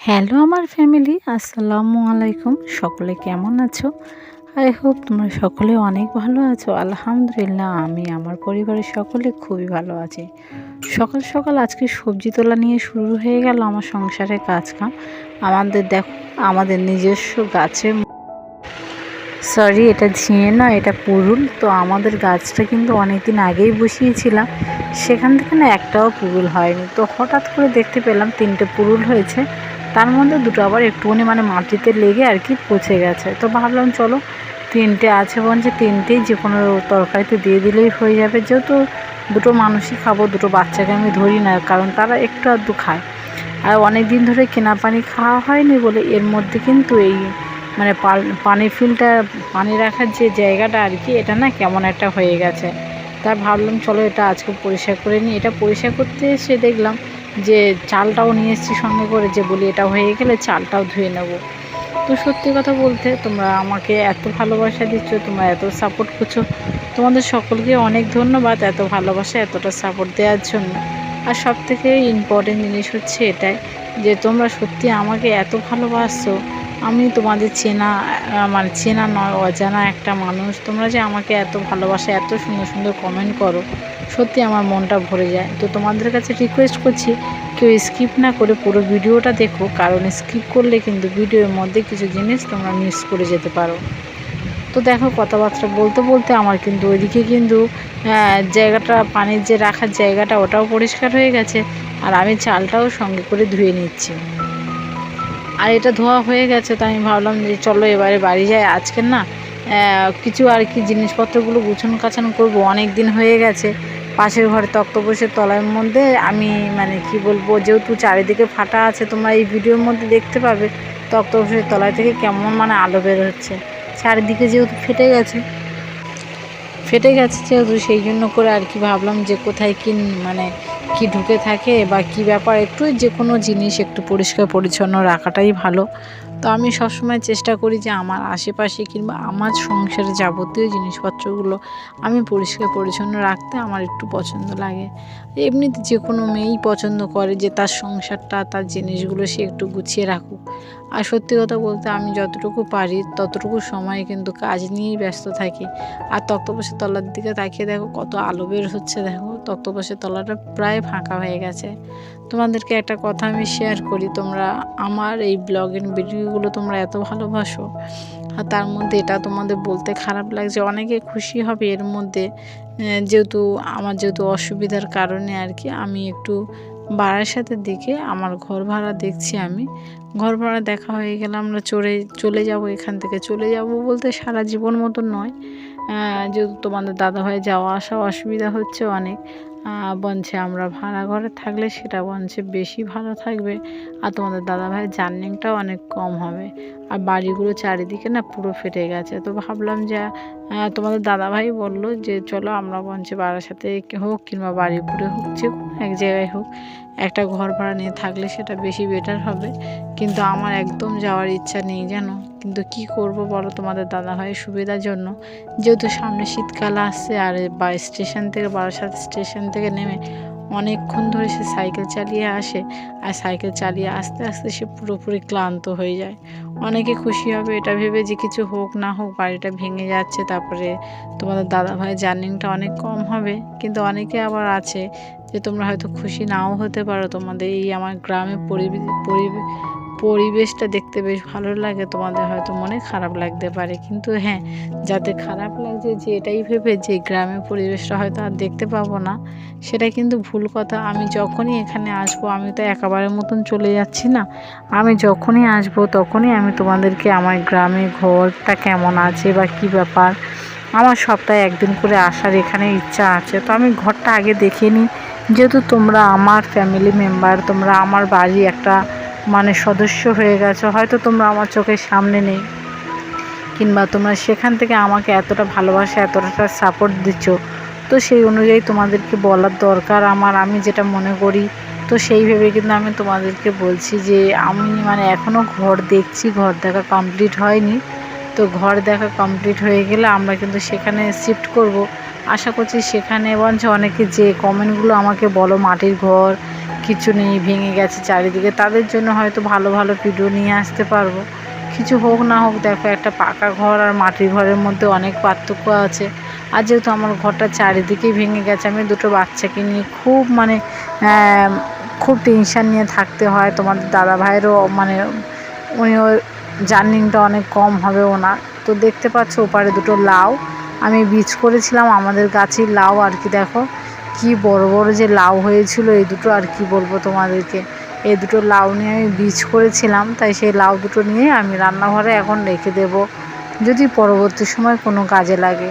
Hello আমার family, আসসালামু আলাইকুম। সকলে কেমন আছো? আই হোপ তোমরা সকলে অনেক ভালো আছো। আলহামদুলিল্লাহ, আমি আমার পরিবারের সকলে খুবই ভালো আছি। সকাল সকাল আজকে সবজি তোলা নিয়ে শুরু হয়ে গেল আমার সংসারের কাজকাম। দেখো, আমাদের নিজস্ব গাছে, সরি এটা ঝিঙে না, এটা পুরুল। তো আমাদের গাছটা কিন্তু অনেক দিন আগেই বসিয়েছিলাম, সেখান থেকে না একটাও পুরুল হয়নি। তো হঠাৎ করে দেখতে পেলাম 3টে পুরুল হয়েছে, তার মধ্যে 2টো আবার একটুখানি মাটিতে লেগে আর কি পচে গেছে। তো ভাবলাম চলো 3টে আছে বলছে 3টেই যে কোনো তরকারিতে দিয়ে দিলেই হয়ে যাবে, যেহেতু 2টো মানুষই খাবো, 2টো বাচ্চাকে আমি ধরি না, কারণ তারা একটু আধটু খায়। আর অনেক দিন ধরে কেনা পানি খাওয়া হয়নি বলে এর মধ্যে কিন্তু এই পানি ফিল্টার, পানি রাখার যে জায়গাটা আর কি, এটা না কেমন একটা হয়ে গেছে। তাই ভাবলাম চলো এটা আজকে পরিষ্কার করে নিই। এটা পরিষ্কার করতে এসে দেখলাম যে চালটাও নিয়ে এসেছি সঙ্গে করে, যে বলি এটা হয়ে গেলে চালটাও ধুয়ে নেব। তো সত্যি কথা বলতে তোমরা আমাকে এত ভালোবাসা দিচ্ছ, তোমরা এত সাপোর্ট করছো, তোমাদের সকলকে অনেক ধন্যবাদ এত ভালোবাসা, এতটা সাপোর্ট দেওয়ার জন্য। আর সবথেকে ইম্পর্টেন্ট জিনিস হচ্ছে এটাই, যে তোমরা সত্যি আমাকে এত ভালোবাসছো। আমি তোমাদের চেনা নয়, অজানা একটা মানুষ। তোমরা যে আমাকে এত ভালোবাসা, এত সুন্দর সুন্দর কমেন্ট করো, সত্যি আমার মনটা ভরে যায়। তো তোমাদের কাছে রিকোয়েস্ট করছি, কেউ স্কিপ না করে পুরো ভিডিওটা দেখো, কারণ স্কিপ করলে কিন্তু ভিডিওর মধ্যে কিছু জিনিস তোমরা মিস করে যেতে পারো। তো দেখো, কথাবার্তা বলতে বলতে আমার কিন্তু ওইদিকে কিন্তু জায়গাটা, পানির যে রাখার জায়গাটা, ওটাও পরিষ্কার হয়ে গেছে, আর আমি চালটাও সঙ্গে করে ধুয়ে নিচ্ছি। আর এটা ধোয়া হয়ে গেছে, তো আমি ভাবলাম যে চলো এবারে বাড়ি যাই। আজকে না কিছু আর কি জিনিসপত্রগুলো গুছান কাছান করবো, অনেক দিন হয়ে গেছে। পাশের ঘরে তক্তপোষের তলার মধ্যে আমি কি বলবো, যেহেতু চারিদিকে ফাটা আছে, তোমরা এই ভিডিওর মধ্যে দেখতে পাবে তক্তপোষের তলায় থেকে কেমন আলো বের হচ্ছে। চারিদিকে যেহেতু ফেটে গেছে যেহেতু, সেই জন্য করে আর কি ভাবলাম যে কোথায় কি ঢুকে থাকে বা কি ব্যাপার, একটু যে কোনো জিনিস একটু পরিষ্কার পরিচ্ছন্ন রাখাটাই ভালো। তো আমি সবসময় চেষ্টা করি যে আমার আশেপাশে কিংবা আমার সংসারে যাবতীয় জিনিসপত্রগুলো আমি পরিষ্কার পরিচ্ছন্ন রাখতে আমার একটু পছন্দ লাগে। এমনিতে যে কোনো মেয়েই পছন্দ করে যে তার সংসারটা, তার জিনিসগুলো সে একটু গুছিয়ে রাখুক। আর সত্যি কথা বলতে আমি যতটুকু পারি ততটুকু সময় কিন্তু কাজ নিয়েই ব্যস্ত থাকি। আর তক্তপোষের তলার দিকে তাকিয়ে দেখো কত আলো বের হচ্ছে, দেখো তক্তপোষের তলাটা প্রায় ফাঁকা হয়ে গেছে। তোমাদেরকে একটা কথা আমি শেয়ার করি, তোমরা আমার এই ব্লগের ভিডিওগুলো তোমরা এত ভালোবাসো, আর তার মধ্যে এটা তোমাদের বলতে খারাপ লাগছে, অনেকে খুশি হবে এর মধ্যে, যেহেতু অসুবিধার কারণে আর কি আমি একটু বারাসাতের দিকে আমার ঘর ভাড়া দেখছি। আমি ঘর ভাড়া দেখা হয়ে গেলে আমরা চলে যাব, এখান থেকে চলে যাব বলতে সারা জীবন মতন নয়, যেহেতু তোমাদের দাদাভাই যাওয়া আসা অসুবিধা হচ্ছে অনেক। বলছে আমরা ভাড়া ঘরে থাকলে সেটা বলছে বেশি ভালো থাকবে, আর তোমাদের দাদাভাইয়ের জার্নিংটাও অনেক কম হবে। আর বাড়িগুলো চারিদিকে না পুরো ফেটে গেছে। তো ভাবলাম যে তোমাদের দাদাভাই বললো যে চলো আমরা বলছে বারাসাতে হোক কিংবা বাড়িপুরে হোক, যে কোনো এক জায়গায় হোক, একটা ঘর ভাড়া নিয়ে থাকলে সেটা বেশি বেটার হবে। কিন্তু আমার একদম যাওয়ার ইচ্ছা নেই জানো, কিন্তু কি করব বলো, তোমাদের দাদাভাইয়ের সুবিধার জন্য, যেহেতু সামনে শীতকাল আসছে, আর বারাসাত স্টেশন থেকে নেমে অনেকক্ষণ ধরে সে সাইকেল চালিয়ে আসে, আর সাইকেল চালিয়ে আস্তে আস্তে সে পুরোপুরি ক্লান্ত হয়ে যায়। অনেকে খুশি হবে এটা ভেবে যে কিছু হোক না হোক বাড়িটা ভেঙে যাচ্ছে, তারপরে তোমাদের দাদাভাইয়ের জার্নিংটা অনেক কম হবে। কিন্তু অনেকে আবার আছে যে তোমরা হয়তো খুশি নাও হতে পারো, তোমাদের এই আমার গ্রামের পরিবেশটা দেখতে বেশ ভালো লাগে, তোমাদের হয়তো মনে খারাপ লাগতে পারে। কিন্তু হ্যাঁ, যাদের খারাপ লাগছে যে এটাই ভেবে যে গ্রামের পরিবেশটা হয়তো আর দেখতে পাবো না, সেটা কিন্তু ভুল কথা। আমি যখনই এখানে আসবো, আমি তো একেবারের মতন চলে যাচ্ছি না, আমি যখনই আসবো তখনই আমি তোমাদেরকে আমার গ্রামে ঘরটা কেমন আছে বা কি ব্যাপার, আমার সপ্তাহে একদিন করে আসার এখানে ইচ্ছা আছে। তো আমি ঘরটা আগে দেখে নিই, যেহেতু তোমরা আমার ফ্যামিলি মেম্বার, তোমরা আমার বাড়ি একটা সদস্য হয়ে গেছো, হয়তো তোমরা আমার চোখের সামনে নেই, কিংবা তোমরা সেখান থেকে আমাকে এতটা ভালোবাসা, এতটা সাপোর্ট দিচ্ছ, তো সেই অনুযায়ী তোমাদেরকে বলার দরকার আমার, আমি যেটা মনে করি। তো সেই ভেবে কিন্তু আমি তোমাদেরকে বলছি যে আমি এখনও ঘর দেখছি, ঘর দেখা কমপ্লিট হয়নি। তো ঘর দেখা কমপ্লিট হয়ে গেলে আমরা কিন্তু সেখানে শিফট করব। আশা করছি সেখানে বলছে অনেকে যে কমেন্টগুলো আমাকে বলো মাটির ঘর কিছু নেই, ভেঙে গেছে চারিদিকে, তাদের জন্য হয়তো ভালো ভালো ভিডিও নিয়ে আসতে পারবো। কিছু হোক না হোক, দেখো একটা পাকা ঘর আর মাটির ঘরের মধ্যে অনেক পার্থক্য আছে। আর যেহেতু আমার ঘরটা চারিদিকেই ভেঙে গেছে, আমি দুটো বাচ্চাকে নিয়ে খুব খুব টেনশান নিয়ে থাকতে হয়। তোমাদের দাদা ভাইয়েরও উনিও জার্নিংটা অনেক কম হবে ওনার। তো দেখতে পাচ্ছ ওপারে দুটো লাউ আমি বীজ করেছিলাম, আমাদের গাছের লাউ আর কি। দেখো কি বড় বড় যে লাউ হয়েছিল এই দুটো, আর কি বলবো তোমাদেরকে। এই দুটো লাউ নিয়ে আমি বীজ করেছিলাম, তাই সেই লাউ দুটো নিয়ে আমি রান্নাঘরে এখন রেখে দেব, যদি পরবর্তী সময় কোনো কাজে লাগে।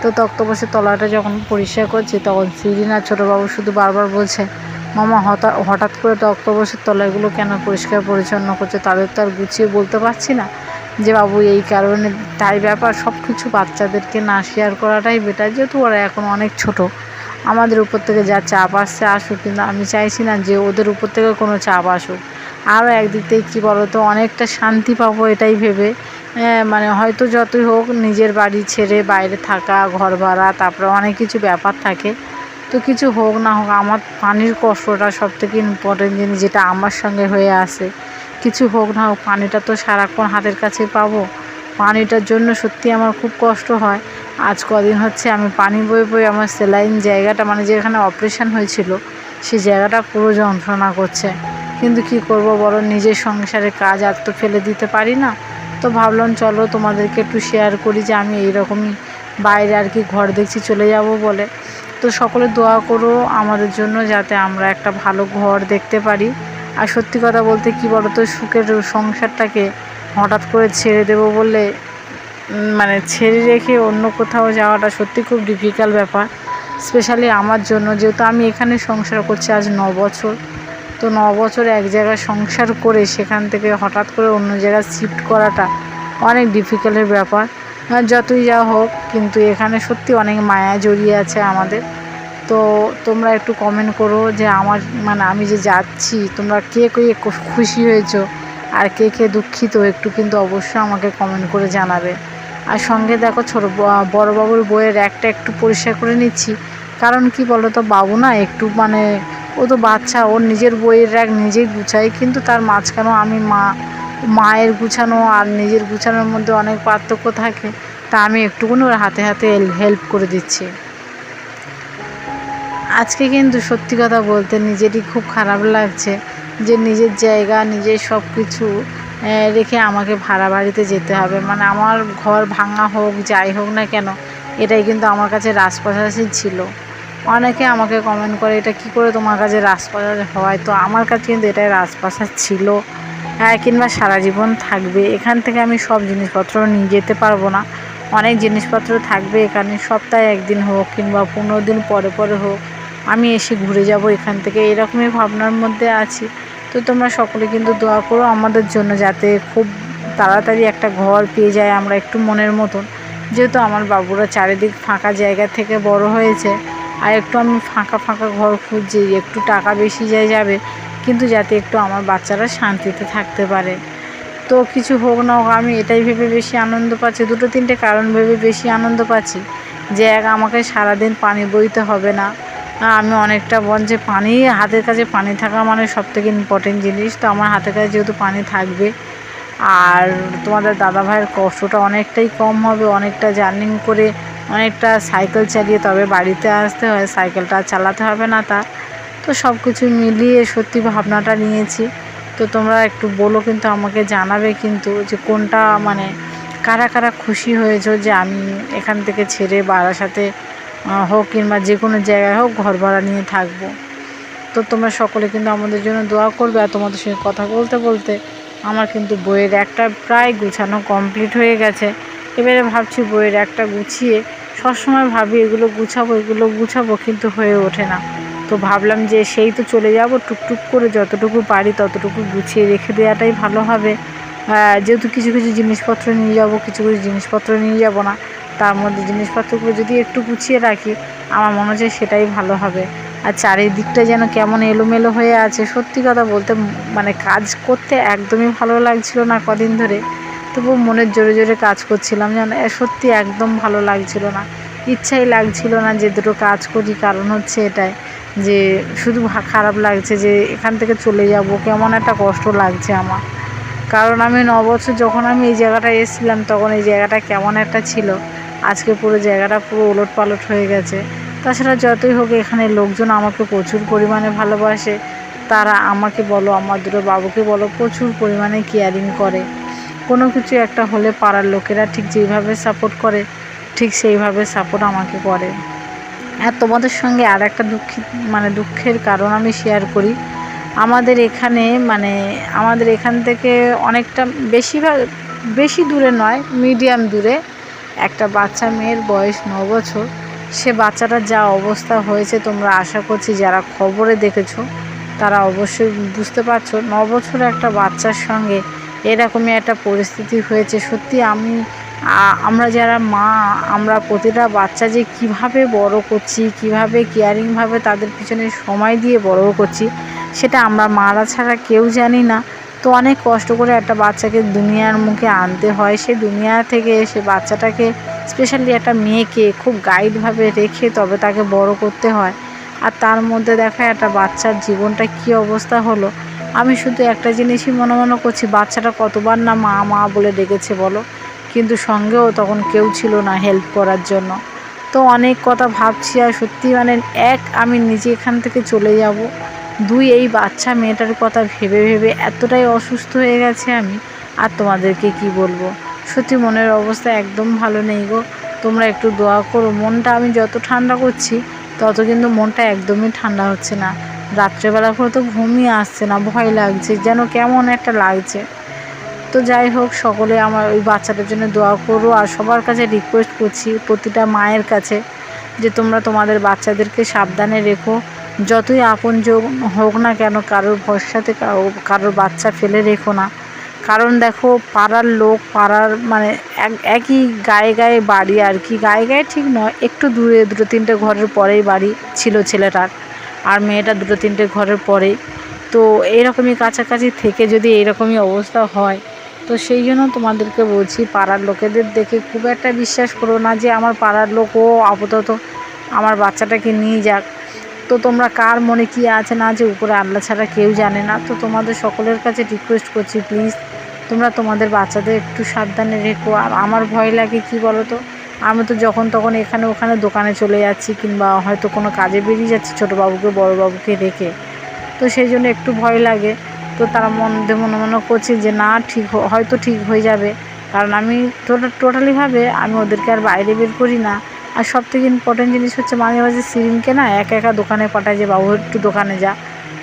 তো তক্তপোষের তলাটা যখন পরিষ্কার করছি, তখন সিরিন আর ছোটোবাবু শুধু বারবার বলছে, মামা হঠাৎ করে তক্তপোষের তলাগুলো কেন পরিষ্কার পরিচ্ছন্ন করছে? তাদের তো আর গুছিয়ে বলতে পারছি না যে বাবু এই কারণে, তাই ব্যাপার। সব কিছু বাচ্চাদেরকে না শেয়ার করাটাই বেটার, যেহেতু ওরা এখন অনেক ছোট। আমাদের উপর থেকে যা চাপ আসছে আসুক, কিন্তু আমি চাইছি না যে ওদের উপর থেকে কোনো চাপ আসুক। আরও একদিক থেকে কী বলো তো, অনেকটা শান্তি পাবো এটাই ভেবে। হয়তো যতই হোক নিজের বাড়ি ছেড়ে বাইরে থাকা, ঘর ভাড়া, তারপরে অনেক কিছু ব্যাপার থাকে। তো কিছু হোক না হোক, আমার পানির কষ্টটা সবথেকে ইম্পর্টেন্ট জিনিস, যেটা আমার সঙ্গে হয়ে আসে। কিছু হোক না হোক, পানিটা তো সারাক্ষণ হাতের কাছে পাবো। পানিটার জন্য সত্যি আমার খুব কষ্ট হয়। আজ কদিন হচ্ছে আমি পানি বয়ে বয়ে আমার সেলাইন জায়গাটা, যেখানে অপারেশন হয়েছিল সেই জায়গাটা পুরো যন্ত্রণা করছে। কিন্তু কি করব বলো, নিজের সংসারের কাজ আর তো ফেলে দিতে পারি না। তো ভাবলাম চলো তোমাদেরকে একটু শেয়ার করি যে আমি এইরকমই বাইরে আর কি ঘর দেখছি চলে যাব বলে। তো সকলে দোয়া করো আমাদের জন্য, যাতে আমরা একটা ভালো ঘর দেখতে পারি। আর সত্যি কথা বলতে কি বলো তো, সুখের সংসারটাকে হঠাৎ করে ছেড়ে দেবো বলে, ছেড়ে রেখে অন্য কোথাও যাওয়াটা সত্যি খুব ডিফিকাল্ট ব্যাপার, স্পেশালি আমার জন্য, যেহেতু আমি এখানে সংসার করছি আজ 9 বছর। তো 9 বছর এক জায়গায় সংসার করে সেখান থেকে হঠাৎ করে অন্য জায়গায় শিফট করাটা অনেক ডিফিকাল্টের ব্যাপার। যতই যা হোক, কিন্তু এখানে সত্যি অনেক মায়া জড়িয়ে আছে আমাদের। তো তোমরা একটু কমেন্ট করো যে আমার আমি যে যাচ্ছি, তোমরা কে কে খুশি হয়েছো আর কে কে দুঃখিত, একটু কিন্তু অবশ্যই আমাকে কমেন্ট করে জানাবে। আর সঙ্গে দেখো বড় বাবুর বইয়ের একটা একটু পরিষ্কার করে নিচ্ছি, কারণ কি বলো তো, বাবু না একটু ও তো বাচ্চা, ওর নিজের বইয়ের র্যাক নিজেই গুছাই, কিন্তু তার মাঝখানেও আমি মায়ের গুছানো আর নিজের গুছানোর মধ্যে অনেক পার্থক্য থাকে। তা আমি একটুকুনি ওর হাতে হাতে হেল্প করে দিচ্ছি। আজকে কিন্তু সত্যি কথা বলতে নিজেরই খুব খারাপ লাগছে যে নিজের জায়গা, নিজের সব কিছু রেখে আমাকে ভাড়া বাড়িতে যেতে হবে। আমার ঘর ভাঙা হোক, যাই হোক না কেন, এটাই কিন্তু আমার কাছে রাজপ্রাসাদই ছিল। অনেকে আমাকে কমেন্ট করে, এটা কি করে তোমার কাছে রাজপ্রাসাদ হয়? তো আমার কাছে কিন্তু এটাই রাজপ্রাসাদ ছিল, কিংবা সারা জীবন থাকবে। এখান থেকে আমি সব জিনিসপত্র নিয়ে যেতে পারবো না, অনেক জিনিসপত্র থাকবে এখানে। সপ্তাহে একদিন হোক কিংবা 15 দিন পরে পরে হোক, আমি এসে ঘুরে যাব এখান থেকে, এরকমই ভাবনার মধ্যে আছি। তো তোমরা সকলে কিন্তু দোয়া করো আমাদের জন্য, যাতে খুব তাড়াতাড়ি একটা ঘর পেয়ে যায় আমরা একটু মনের মতন। যেহেতু আমার বাবুরা চারিদিক ফাঁকা জায়গা থেকে বড় হয়েছে, আর একটু আমি ফাঁকা ফাঁকা ঘর খুঁজছি, একটু টাকা বেশি যাবে, কিন্তু যাতে একটু আমার বাচ্চারা শান্তিতে থাকতে পারে। তো কিছু হোক না হোক, আমি এটাই ভেবে বেশি আনন্দ পাচ্ছি, 2-3টে কারণ ভেবে বেশি আনন্দ পাচ্ছি। যে আমাকে সারাদিন পানি বইতে হবে না, আমি অনেকটা যে পানি, হাতের কাছে পানি থাকা সবথেকে ইম্পর্টেন্ট জিনিস। তো আমার হাতের কাছে যেহেতু পানি থাকবে, আর তোমাদের দাদাভাইয়ের কষ্টটা অনেকটাই কম হবে। অনেকটা জার্নিং করে, অনেকটা সাইকেল চালিয়ে তবে বাড়িতে আসতে হয়, সাইকেলটা চালাতে হবে না তার। তো সব কিছু মিলিয়ে সত্যি ভাবনাটা নিয়েছি। তো তোমরা একটু বলো, কিন্তু আমাকে জানাবে কিন্তু যে কোনটা, কারা কারা খুশি হয়েছো যে আমি এখান থেকে ছেড়ে বারাসাতে হোক কিংবা যে কোনো জায়গায় হোক ঘর ভাড়া নিয়ে থাকবো। তো তোমরা সকলে কিন্তু আমাদের জন্য দোয়া করবে। আর তোমাদের সঙ্গে কথা বলতে বলতে আমার কিন্তু বইয়ের একটা প্রায় গুছানো কমপ্লিট হয়ে গেছে। এবারে ভাবছি বইয়ের একটা গুছিয়ে, সবসময় ভাবি এগুলো গুছাবো কিন্তু হয়ে ওঠে না। তো ভাবলাম যে সেই তো চলে যাব, টুকটুক করে যতটুকু পারি ততটুকু গুছিয়ে রেখে দেওয়াটাই ভালো হবে। যেহেতু কিছু কিছু জিনিসপত্র নিয়ে যাব, কিছু কিছু জিনিসপত্র নিয়ে যাব না, তার মধ্যে জিনিসপত্রগুলো যদি একটু গুছিয়ে রাখি, আমার মনে হচ্ছে সেটাই ভালো হবে। আর চারিদিকটা যেন কেমন এলোমেলো হয়ে আছে, সত্যি কথা বলতে কাজ করতে একদমই ভালো লাগছিল না কদিন ধরে। তবুও মনের জোরে জোরে কাজ করছিলাম, সত্যি একদম ভালো লাগছিল না, ইচ্ছাই লাগছিল না যে দুটো কাজ করি। কারণ হচ্ছে এটাই যে শুধু খারাপ লাগছে যে এখান থেকে চলে যাব, কেমন একটা কষ্ট লাগছে আমার। কারণ আমি 9 বছর যখন আমি এই জায়গাটায় এসেছিলাম তখন এই জায়গাটা কেমন একটা ছিল, আজকে পুরো জায়গাটা পুরো ওলটপালট হয়ে গেছে। তাছাড়া যতই হোক এখানে লোকজন আমাকে প্রচুর পরিমাণে ভালোবাসে, তারা আমাকে বলো আমার দুটো বাবুকে বলো প্রচুর পরিমাণে কেয়ারিং করে। কোনো কিছু একটা হলে পাড়ার লোকেরা ঠিক যেইভাবে সাপোর্ট করে ঠিক সেইভাবে সাপোর্ট আমাকে করে। আর তোমাদের সঙ্গে আর একটা দুঃখের কারণ আমি শেয়ার করি। আমাদের এখানে আমাদের এখান থেকে অনেকটা বেশি দূরে নয়, মিডিয়াম দূরে একটা বাচ্চা মেয়ের বয়স 9 বছর। সে বাচ্চাটার যা অবস্থা হয়েছে তোমরা আশা করছি যারা খবরে দেখেছো তারা অবশ্যই বুঝতে পারছো। 9 বছরের একটা বাচ্চার সঙ্গে এরকমই একটা পরিস্থিতি হয়েছে। সত্যি আমরা যারা মা, আমরা প্রতিটা বাচ্চা যে কিভাবে বড় করছি, কিভাবে কেয়ারিংভাবে তাদের পিছনে সময় দিয়ে বড় করছি, সেটা আমরা মারা ছাড়া কেউ জানি না। তো অনেক কষ্ট করে একটা বাচ্চাকে দুনিয়ার মুখে আনতে হয়। সে দুনিয়া থেকে সে বাচ্চাটাকে, স্পেশালি একটা মেয়েকে খুব গাইডভাবে রেখে তবে তাকে বড় করতে হয়। আর তার মধ্যে দেখা একটা বাচ্চার জীবনটা কী অবস্থা হলো। আমি শুধু একটা জিনিসই মনে করছি, বাচ্চাটা কতবার না মা মা বলে ডেকেছে বলো, কিন্তু সঙ্গেও তখন কেউ ছিল না হেল্প করার জন্য। তো অনেক কথা ভাবছি আর সত্যি আমি নিজে এখান থেকে চলে যাব, 2 এই বাচ্চা মেয়েটার কথা ভেবে ভেবে এতটাই অসুস্থ হয়ে গেছে আমি। আর তোমাদেরকে কি বলবো, সত্যি মনের অবস্থা একদম ভালো নেই গো। তোমরা একটু দোয়া করো। মনটা আমি যত ঠান্ডা করছি তত কিন্তু মনটা একদমই ঠান্ডা হচ্ছে না। রাত্রেবেলা করে তো ঘুমই আসছে না, ভয় লাগছে, যেন কেমন একটা লাগছে। তো যাই হোক, সকলে আমার ওই বাচ্চাটার জন্য দোয়া করো। আর সবার কাছে রিকোয়েস্ট করছি, প্রতিটা মায়ের কাছে, যে তোমরা তোমাদের বাচ্চাদেরকে সাবধানে রেখো। যতই আপনজন হোক না কেন, কারোর ভরসাতে কারোর বাচ্চা ফেলে রেখো না। কারণ দেখো, পাড়ার লোক, একই গায়ে বাড়ি আর কি, গায়ে ঠিক নয়, একটু দূরে 2-3টে ঘরের পরেই বাড়ি ছিল ছেলেটার, আর মেয়েটা 2-3টে ঘরের পরেই। তো এইরকমই কাছাকাছি থেকে যদি এইরকমই অবস্থা হয়, তো সেই জন্য তোমাদেরকে বলছি, পাড়ার লোকেদের দেখে খুব একটা বিশ্বাস করো না যে আমার পাড়ার লোক ও আপাতত আমার বাচ্চাটাকে নিয়ে যাক। তো তোমরা কার মনে কী আছে না আছে উপরে আল্লাহ ছাড়া কেউ জানে না। তো তোমাদের সকলের কাছে রিকোয়েস্ট করছি, প্লিজ তোমরা তোমাদের বাচ্চাদের একটু সাবধানে রেখো। আর আমার ভয় লাগে কি বলো তো, আমি তো যখন তখন এখানে ওখানে দোকানে চলে যাচ্ছি, কিংবা হয়তো কোনো কাজে বেরিয়ে যাচ্ছি ছোটো বাবুকে বড় বাবুকে রেখে, তো সেই জন্য একটু ভয় লাগে। তো তারা মনে করছে যে না, হয়তো ঠিক হয়ে যাবে। কারণ আমি টোটালিভাবে আমি ওদেরকে আর বাইরে বের করি না। আর সবথেকে ইম্পর্টেন্ট জিনিস হচ্ছে, মাঝে মাঝে সিরিনকে না একা দোকানে পাঠায়, যে বাবু একটু দোকানে যা।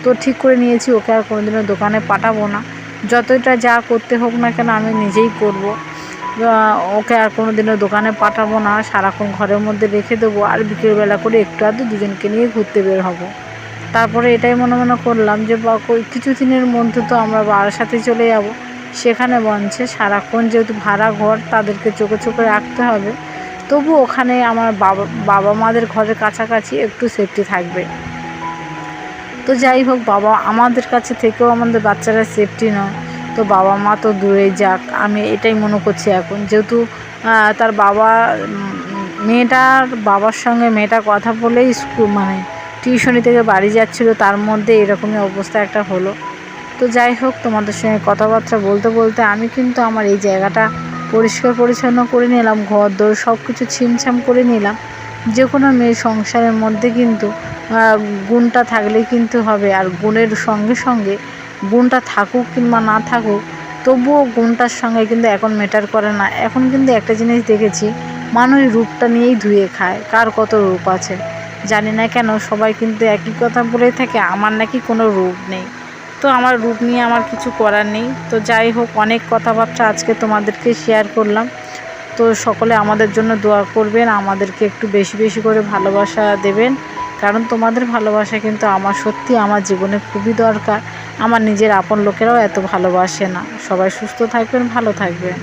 তো ঠিক করে নিয়েছি, ওকে আর কোনোদিনও দোকানে পাঠাবো না। যতটা যা করতে হোক না কেন আমি নিজেই করব। ওকে আর কোনোদিনও দোকানে পাঠাবো না, সারাক্ষণ ঘরের মধ্যে রেখে দেবো। আর বিকেলবেলা করে একটু আধটু দুজনকে নিয়ে ঘুরতে বের হব। তারপরে এটাই মনে করলাম যে কিছুদিনের মধ্যে তো আমরা বারাসাতে চলে যাব। সেখানে বলছে সারাক্ষণ যেহেতু ভাড়া ঘর, তাদেরকে চোখে রাখতে হবে। তবু ওখানে আমার বাবা মাদের ঘরের কাছাকাছি একটু সেফটি থাকবে। তো যাই হোক, আমাদের কাছে থেকেও আমাদের বাচ্চারা সেফটি নয়, তো বাবা মা তো দূরে যাক, আমি এটাই মনে করছি এখন। যেহেতু তার মেয়েটার বাবার সঙ্গে মেয়েটা কথা বলেই টিউশনি থেকে বাড়ি যাচ্ছিল, তার মধ্যে এরকমই অবস্থা একটা হলো। তো যাই হোক, তোমাদের সঙ্গে কথাবার্তা বলতে বলতে আমি কিন্তু আমার এই জায়গাটা পরিষ্কার পরিচ্ছন্ন করে নিলাম, ঘর দোর সব কিছু ছিমছাম করে নিলাম। যে কোনো মেয়ের সংসারের মধ্যে কিন্তু গুণটা থাকলেই কিন্তু হবে। আর গুণের সঙ্গে সঙ্গে গুণটা থাকুক কিংবা না থাকুক, তবুও গুণটার সঙ্গে কিন্তু এখন ম্যাটার করে না। এখন কিন্তু একটা জিনিস দেখেছি, মানুষ রূপটা নিয়েই ধুয়ে খায়, কার কত রূপ আছে জানি না কেন, সবাই কিন্তু একই কথা বলে থাকে, আমার নাকি কোনো রূপ নেই। তো আমার রূপ নিয়ে আমার কিছু করার নেই। তো যাই হোক, অনেক কথাবার্তা আজকে তোমাদেরকে শেয়ার করলাম। তো সকলে আমাদের জন্য দোয়া করবেন, আমাদেরকে একটু বেশি বেশি করে ভালোবাসা দেবেন। কারণ তোমাদের ভালোবাসা কিন্তু আমার সত্যি আমার জীবনে খুবই দরকার। আমার নিজের আপন লোকেরাও এত ভালোবাসে না। সবাই সুস্থ থাকবেন, ভালো থাকবেন।